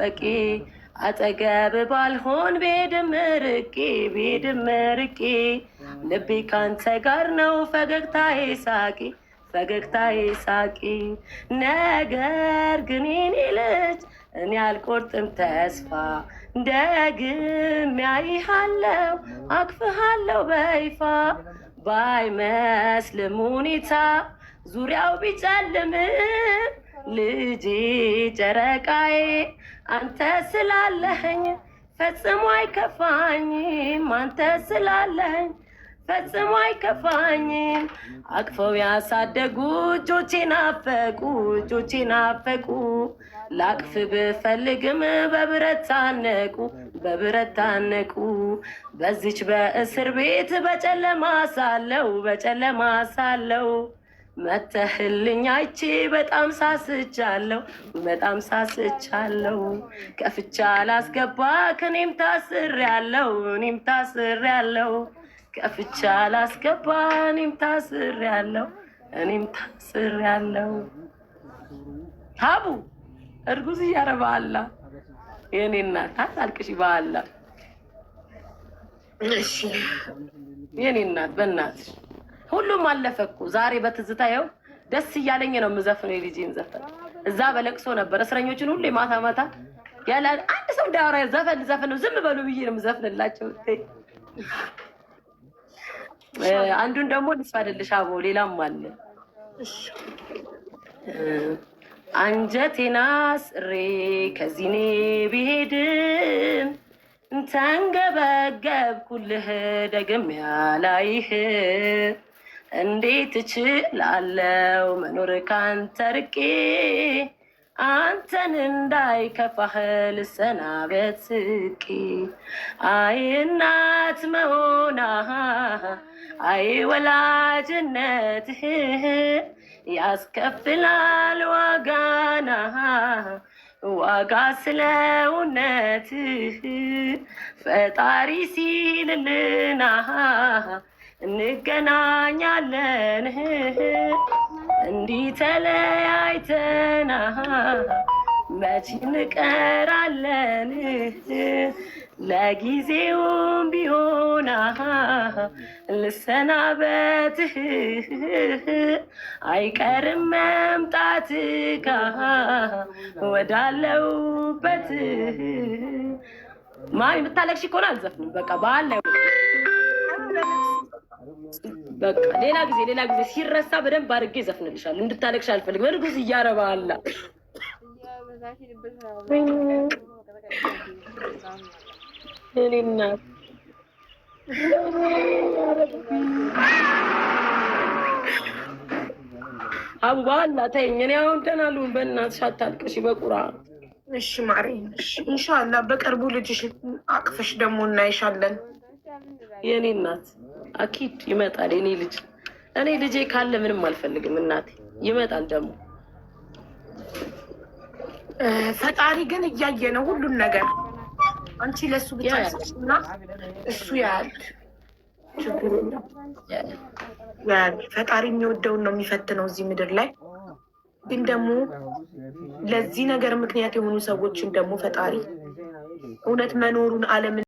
በቂ አጠገብ ባልሆን ቤድም ርቄ ልቤ ካንተ ጋር ነው ፈገግታዬ ሳቂ ነገር ግን የኔ ልጅ እኔ አልቆርጥም ተስፋ ደግሜ አይሃለው አቅፍሃለው በይፋ ባይመስልም ሁኔታ ዙሪያው ቢጨልም ልጄ ጨረቃዬ አንተ ስላለኸኝ ፈጽሞ አይከፋኝም አንተ ስላለኸኝ ፈጽሞ አይከፋኝም አቅፈው ያሳደጉ እጆቼ ናፈቁ ላቅፍ ብፈልግም በብረት ታነቁ በዚች በእስር ቤት በጨለማ ሳለው መተህልኝ አይቼ በጣም ሳስቻለሁ ከፍቻ ላስገባ ከኔም ታስሬያለሁ ከፍቻ ላስገባ እኔም ታስሬያለሁ ሀቡ እርጉዝ እያረባላ የኔ እናት አታልቅሽ በአላ እሺ የኔ እናት በእናትሽ ሁሉም አለፈ እኮ ዛሬ በትዝታየው ደስ እያለኝ ነው የምዘፍነው የልጄን ዘፈን እዛ በለቅሶ ነበር እስረኞችን ሁሉ ማታ ያለ አንድ ሰው ዳራ ዘፈን ዝም በሉ ብዬ ነው የምዘፍንላቸው አንዱን ደግሞ ልስፋ አይደልሽ አቦ ሌላም አለ አንጀቴና ስሬ ከዚህኔ ቢሄድም ተንገበገብኩልህ ደግም ያላይህ እንዴት እችላለሁ መኖር ካንተ ርቄ አንተን እንዳይከፋህ ልሰናበት ስቄ አይ እናት መሆና አይ ወላጅነትህ ያስከፍላል ዋጋ ስለውነትህ ፈጣሪ ሲልልና እንገናኛለን እንዲህ ተለያይተና መች እንቀራለን ለጊዜውም ቢሆን ልሰናበትህ አይቀርም መምጣትህ ወዳለሁበት ማሚ የምታለቅሽ ከሆነ አልዘፍንም በቃ በአለ በቃ ሌላ ጊዜ ሲረሳ በደንብ አድርጌ ዘፍንልሻለሁ እንድታለቅሽ አልፈልግም እርጉዝ እያረባላ የኔ እናት አባላ ተይኝ እኔ አሁን ደህና ልሁን በእናትሽ አታልቅሽ በቁርአን እሺ ማሪ ኢንሻአላህ በቅርቡ ልጅሽ አቅፈሽ ደግሞ እናይሻለን የኔ እናት አኪድ ይመጣል የኔ ልጄ ካለ ምንም አልፈልግም እናቴ ይመጣል ደግሞ ፈጣሪ ግን እያየ ነው ሁሉን ነገር አንቺ ለሱ ብቻ እና እሱ ያል ችግሩ ነው ፈጣሪ የሚወደውን ነው የሚፈትነው እዚህ ምድር ላይ ግን ደግሞ ለዚህ ነገር ምክንያት የሆኑ ሰዎችን ደግሞ ፈጣሪ እውነት መኖሩን ዓለም